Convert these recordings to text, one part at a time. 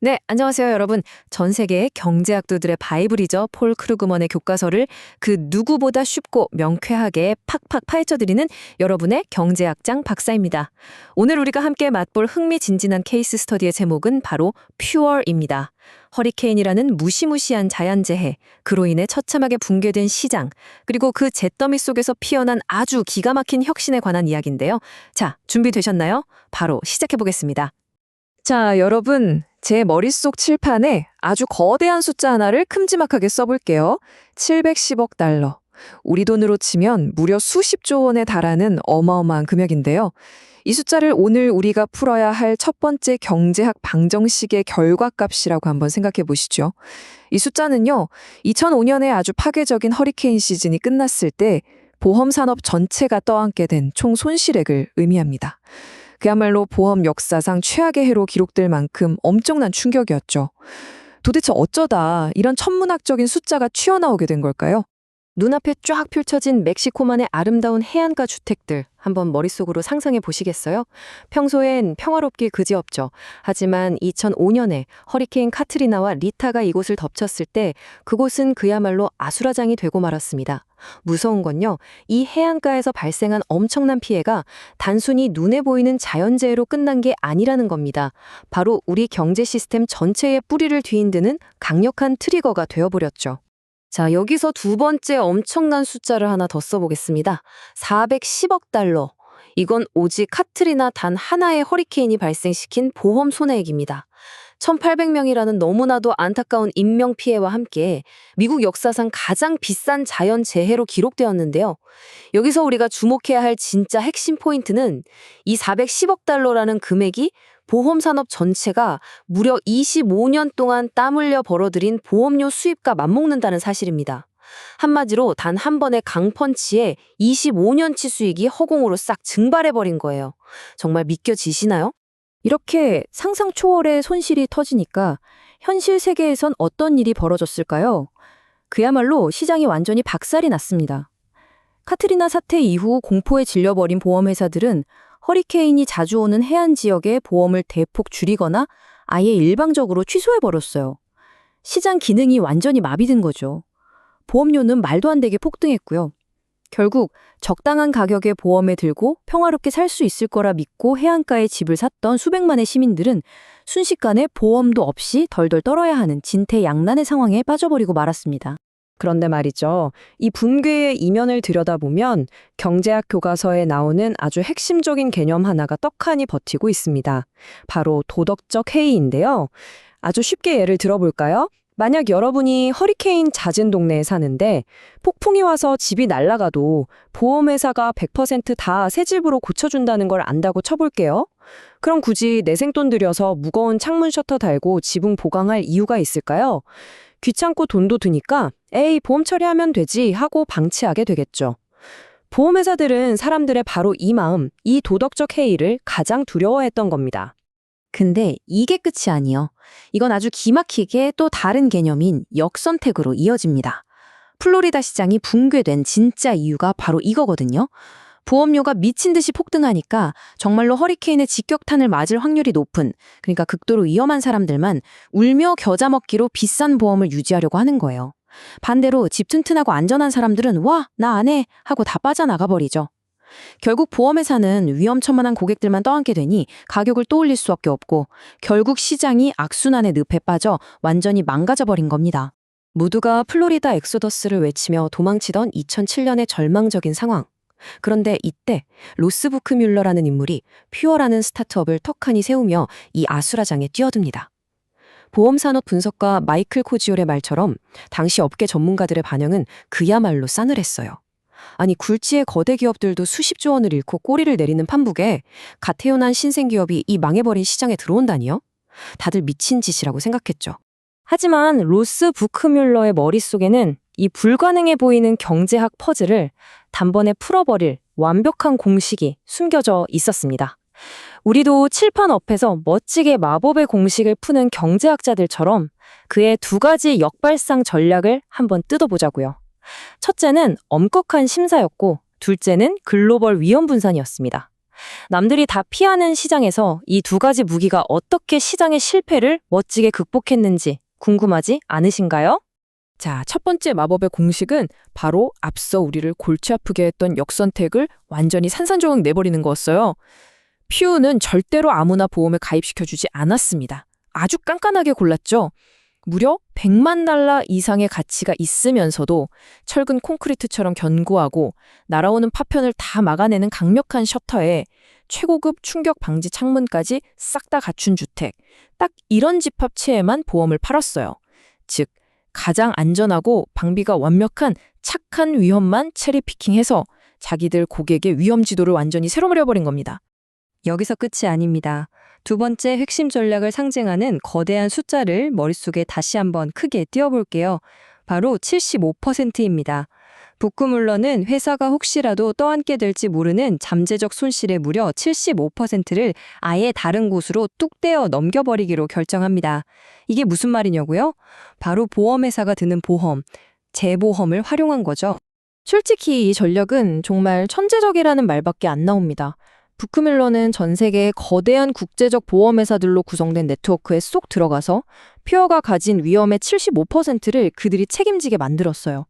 네, 안녕하세요, 여러분. 전 세계의 경제학도들의 바이블이죠. 폴 크루그먼의 교과서를 그 누구보다 쉽고 명쾌하게 팍팍 파헤쳐드리는 여러분의 경제학장 박사입니다. 오늘 우리가 함께 맛볼 흥미진진한 케이스 스터디의 제목은 바로 퓨어입니다. 허리케인이라는 무시무시한 자연재해, 그로 인해 처참하게 붕괴된 시장, 그리고 그 잿더미 속에서 피어난 아주 기가 막힌 혁신에 관한 이야기인데요. 자, 준비되셨나요? 바로 시작해보겠습니다. 자, 여러분, 제 머릿속 칠판에 아주 거대한 숫자 하나를 큼지막하게 써볼게요. 710억 달러. 우리 돈으로 치면 무려 수십조 원에 달하는 어마어마한 금액인데요. 이 숫자를 오늘 우리가 풀어야 할 첫 번째 경제학 방정식의 결과값이라고 한번 생각해 보시죠. 이 숫자는요, 2005년에 아주 파괴적인 허리케인 시즌이 끝났을 때 보험 산업 전체가 떠안게 된 총 손실액을 의미합니다. 그야말로 보험 역사상 최악의 해로 기록될 만큼 엄청난 충격이었죠. 도대체 어쩌다 이런 천문학적인 숫자가 튀어나오게 된 걸까요? 눈앞에 쫙 펼쳐진 멕시코만의 아름다운 해안가 주택들 한번 머릿속으로 상상해 보시겠어요? 평소엔 평화롭기 그지없죠. 하지만 2005년에 허리케인 카트리나와 리타가 이곳을 덮쳤을 때 그곳은 그야말로 아수라장이 되고 말았습니다. 무서운 건요, 이 해안가에서 발생한 엄청난 피해가 단순히 눈에 보이는 자연재해로 끝난 게 아니라는 겁니다. 바로 우리 경제 시스템 전체의 뿌리를 뒤흔드는 강력한 트리거가 되어버렸죠. 자, 여기서 두 번째 엄청난 숫자를 하나 더 써보겠습니다. 410억 달러. 이건 오직 카트리나 단 하나의 허리케인이 발생시킨 보험 손해액입니다. 1,800명이라는 너무나도 안타까운 인명피해와 함께 미국 역사상 가장 비싼 자연재해로 기록되었는데요. 여기서 우리가 주목해야 할 진짜 핵심 포인트는 이 410억 달러라는 금액이 보험산업 전체가 무려 25년 동안 땀 흘려 벌어들인 보험료 수입과 맞먹는다는 사실입니다. 한마디로 단 한 번의 강펀치에 25년치 수익이 허공으로 싹 증발해버린 거예요. 정말 믿겨지시나요? 이렇게 상상 초월의 손실이 터지니까 현실 세계에선 어떤 일이 벌어졌을까요? 그야말로 시장이 완전히 박살이 났습니다. 카트리나 사태 이후 공포에 질려버린 보험회사들은 허리케인이 자주 오는 해안 지역에 보험을 대폭 줄이거나 아예 일방적으로 취소해버렸어요. 시장 기능이 완전히 마비된 거죠. 보험료는 말도 안 되게 폭등했고요. 결국 적당한 가격에 보험에 들고 평화롭게 살 수 있을 거라 믿고 해안가에 집을 샀던 수백만의 시민들은 순식간에 보험도 없이 덜덜 떨어야 하는 진퇴양난의 상황에 빠져버리고 말았습니다. 그런데 말이죠. 이 붕괴의 이면을 들여다보면 경제학 교과서에 나오는 아주 핵심적인 개념 하나가 떡하니 버티고 있습니다. 바로 도덕적 해이인데요. 아주 쉽게 예를 들어볼까요? 만약 여러분이 허리케인 잦은 동네에 사는데 폭풍이 와서 집이 날아가도 보험회사가 100% 새 집으로 고쳐준다는 걸 안다고 쳐볼게요. 그럼 굳이 내 생돈 들여서 무거운 창문 셔터 달고 지붕 보강할 이유가 있을까요? 귀찮고 돈도 드니까 에이 보험 처리하면 되지 하고 방치하게 되겠죠. 보험회사들은 사람들의 바로 이 마음, 이 도덕적 해이를 가장 두려워했던 겁니다. 근데 이게 끝이 아니요. 이건 아주 기막히게 또 다른 개념인 역선택으로 이어집니다. 플로리다 시장이 붕괴된 진짜 이유가 바로 이거거든요. 보험료가 미친 듯이 폭등하니까 정말로 허리케인의 직격탄을 맞을 확률이 높은, 그러니까 극도로 위험한 사람들만 울며 겨자 먹기로 비싼 보험을 유지하려고 하는 거예요. 반대로 집 튼튼하고 안전한 사람들은 와, 나 안 해 하고 다 빠져나가 버리죠. 결국 보험회사는 위험천만한 고객들만 떠안게 되니 가격을 또 올릴 수밖에 없고 결국 시장이 악순환의 늪에 빠져 완전히 망가져버린 겁니다. 모두가 플로리다 엑소더스를 외치며 도망치던 2007년의 절망적인 상황. 그런데 이때 로스 부크뮬러라는 인물이 퓨어라는 스타트업을 턱하니 세우며 이 아수라장에 뛰어듭니다. 보험산업 분석가 마이클 코지올의 말처럼 당시 업계 전문가들의 반응은 그야말로 싸늘했어요. 아니 굴지의 거대 기업들도 수십조 원을 잃고 꼬리를 내리는 판국에 갓 태어난 신생기업이 이 망해버린 시장에 들어온다니요? 다들 미친 짓이라고 생각했죠. 하지만 로스 부크뮬러의 머릿속에는 이 불가능해 보이는 경제학 퍼즐을 단번에 풀어버릴 완벽한 공식이 숨겨져 있었습니다. 우리도 칠판 앞에서 멋지게 마법의 공식을 푸는 경제학자들처럼 그의 두 가지 역발상 전략을 한번 뜯어보자고요. 첫째는 엄격한 심사였고 둘째는 글로벌 위험 분산이었습니다. 남들이 다 피하는 시장에서 이 두 가지 무기가 어떻게 시장의 실패를 멋지게 극복했는지 궁금하지 않으신가요? 자, 첫 번째 마법의 공식은 바로 앞서 우리를 골치 아프게 했던 역선택을 완전히 산산조각 내버리는 거였어요. 퓨는 절대로 아무나 보험에 가입시켜주지 않았습니다. 아주 깐깐하게 골랐죠. 무려 100만 달러 이상의 가치가 있으면서도 철근 콘크리트처럼 견고하고 날아오는 파편을 다 막아내는 강력한 셔터에 최고급 충격 방지 창문까지 싹 다 갖춘 주택. 딱 이런 집합체에만 보험을 팔았어요. 즉, 가장 안전하고 방비가 완벽한 착한 위험만 체리피킹해서 자기들 고객의 위험 지도를 완전히 새로 그려버린 겁니다. 여기서 끝이 아닙니다. 두 번째 핵심 전략을 상징하는 거대한 숫자를 머릿속에 다시 한번 크게 띄워볼게요. 바로 75%입니다. 부크뮬러는 회사가 혹시라도 떠안게 될지 모르는 잠재적 손실의 무려 75%를 아예 다른 곳으로 뚝 떼어 넘겨버리기로 결정합니다. 이게 무슨 말이냐고요? 바로 보험회사가 드는 보험, 재보험을 활용한 거죠. 솔직히 이 전략은 정말 천재적이라는 말밖에 안 나옵니다. 부크밀러는 전 세계의 거대한 국제적 보험회사들로 구성된 네트워크에 쏙 들어가서 퓨어가 가진 위험의 75%를 그들이 책임지게 만들었어요.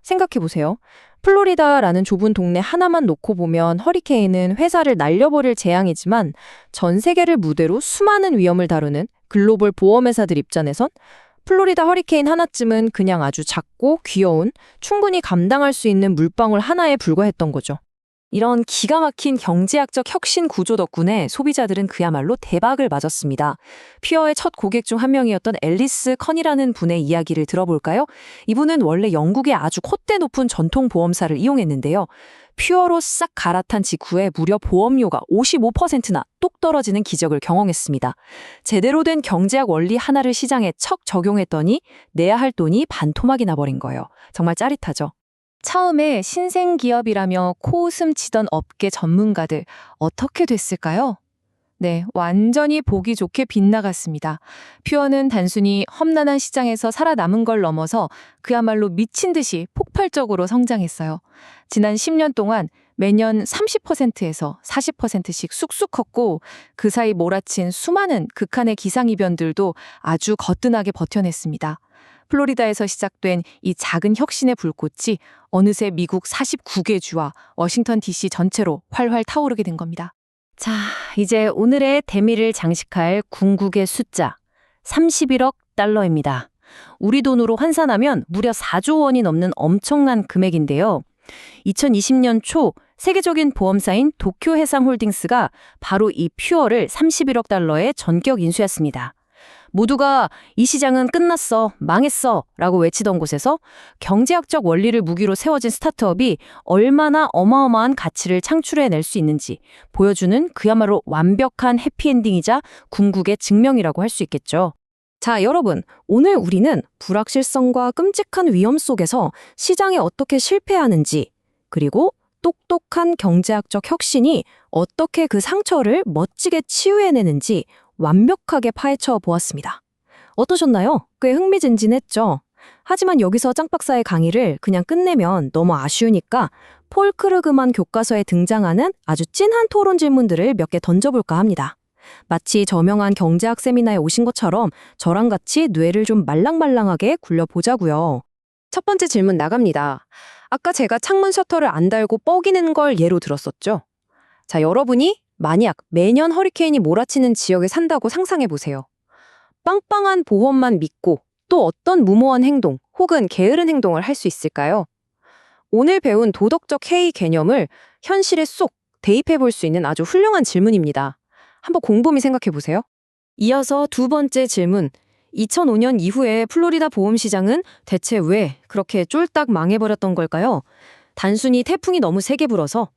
생각해보세요. 플로리다라는 좁은 동네 하나만 놓고 보면 허리케인은 회사를 날려버릴 재앙이지만 전 세계를 무대로 수많은 위험을 다루는 글로벌 보험회사들 입장에선 플로리다 허리케인 하나쯤은 그냥 아주 작고 귀여운 충분히 감당할 수 있는 물방울 하나에 불과했던 거죠. 이런 기가 막힌 경제학적 혁신 구조 덕분에 소비자들은 그야말로 대박을 맞았습니다. 퓨어의 첫 고객 중 한 명이었던 앨리스 컨이라는 분의 이야기를 들어볼까요? 이분은 원래 영국의 아주 콧대 높은 전통 보험사를 이용했는데요. 퓨어로 싹 갈아탄 직후에 무려 보험료가 55%나 뚝 떨어지는 기적을 경험했습니다. 제대로 된 경제학 원리 하나를 시장에 척 적용했더니 내야 할 돈이 반토막이 나버린 거예요. 정말 짜릿하죠. 처음에 신생 기업이라며 코웃음 치던 업계 전문가들 어떻게 됐을까요? 네, 완전히 보기 좋게 빗나갔습니다. 퓨어는 단순히 험난한 시장에서 살아남은 걸 넘어서 그야말로 미친 듯이 폭발적으로 성장했어요. 지난 10년 동안 매년 30%에서 40%씩 쑥쑥 컸고 그 사이 몰아친 수많은 극한의 기상이변들도 아주 거뜬하게 버텨냈습니다. 플로리다에서 시작된 이 작은 혁신의 불꽃이 어느새 미국 49개 주와 워싱턴 DC 전체로 활활 타오르게 된 겁니다. 자, 이제 오늘의 대미를 장식할 궁극의 숫자 31억 달러입니다. 우리 돈으로 환산하면 무려 4조 원이 넘는 엄청난 금액인데요. 2020년 초 세계적인 보험사인 도쿄해상홀딩스가 바로 이 퓨어를 31억 달러에 전격 인수했습니다. 모두가 이 시장은 끝났어, 망했어 라고 외치던 곳에서 경제학적 원리를 무기로 세워진 스타트업이 얼마나 어마어마한 가치를 창출해낼 수 있는지 보여주는 그야말로 완벽한 해피엔딩이자 궁극의 증명이라고 할 수 있겠죠. 자, 여러분, 오늘 우리는 불확실성과 끔찍한 위험 속에서 시장에 어떻게 실패하는지, 그리고 똑똑한 경제학적 혁신이 어떻게 그 상처를 멋지게 치유해내는지 완벽하게 파헤쳐 보았습니다. 어떠셨나요? 꽤 흥미진진했죠? 하지만 여기서 짱박사의 강의를 그냥 끝내면 너무 아쉬우니까 폴 크루그만 교과서에 등장하는 아주 찐한 토론 질문들을 몇 개 던져볼까 합니다. 마치 저명한 경제학 세미나에 오신 것처럼 저랑 같이 뇌를 좀 말랑말랑하게 굴려보자고요. 첫 번째 질문 나갑니다. 아까 제가 창문 셔터를 안 달고 뻐기는 걸 예로 들었었죠? 자, 여러분이 만약 매년 허리케인이 몰아치는 지역에 산다고 상상해보세요. 빵빵한 보험만 믿고 또 어떤 무모한 행동 혹은 게으른 행동을 할 수 있을까요? 오늘 배운 도덕적 해이 개념을 현실에 쏙 대입해볼 수 있는 아주 훌륭한 질문입니다. 한번 곰곰이 생각해보세요. 이어서 두 번째 질문. 2005년 이후에 플로리다 보험 시장은 대체 왜 그렇게 쫄딱 망해버렸던 걸까요? 단순히 태풍이 너무 세게 불어서?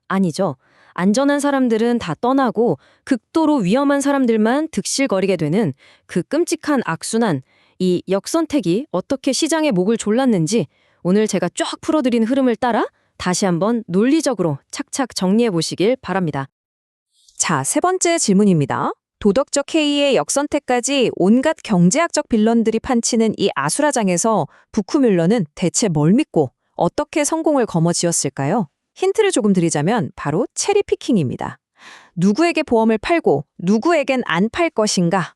아니죠. 안전한 사람들은 다 떠나고 극도로 위험한 사람들만 득실거리게 되는 그 끔찍한 악순환, 이 역선택이 어떻게 시장의 목을 졸랐는지 오늘 제가 쫙 풀어드린 흐름을 따라 다시 한번 논리적으로 착착 정리해 보시길 바랍니다. 자, 세 번째 질문입니다. 도덕적 해이의 역선택까지 온갖 경제학적 빌런들이 판치는 이 아수라장에서 부크뮬러는 대체 뭘 믿고 어떻게 성공을 거머쥐었을까요? 힌트를 조금 드리자면 바로 체리피킹입니다. 누구에게 보험을 팔고 누구에겐 안 팔 것인가?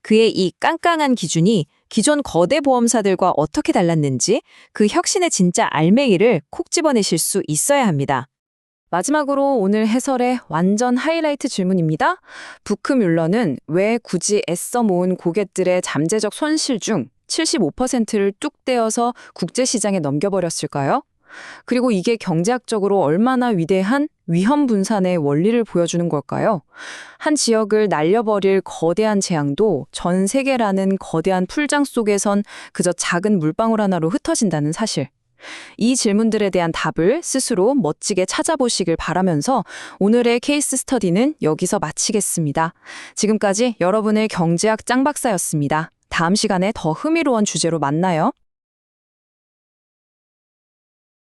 그의 이 깡깡한 기준이 기존 거대 보험사들과 어떻게 달랐는지 그 혁신의 진짜 알맹이를 콕 집어내실 수 있어야 합니다. 마지막으로 오늘 해설의 완전 하이라이트 질문입니다. 부크뮬러는 왜 굳이 애써 모은 고객들의 잠재적 손실 중 75%를 뚝 떼어서 국제시장에 넘겨버렸을까요? 그리고 이게 경제학적으로 얼마나 위대한 위험 분산의 원리를 보여주는 걸까요? 한 지역을 날려버릴 거대한 재앙도 전 세계라는 거대한 풀장 속에선 그저 작은 물방울 하나로 흩어진다는 사실. 이 질문들에 대한 답을 스스로 멋지게 찾아보시길 바라면서 오늘의 케이스 스터디는 여기서 마치겠습니다. 지금까지 여러분의 경제학 짱박사였습니다. 다음 시간에 더 흥미로운 주제로 만나요.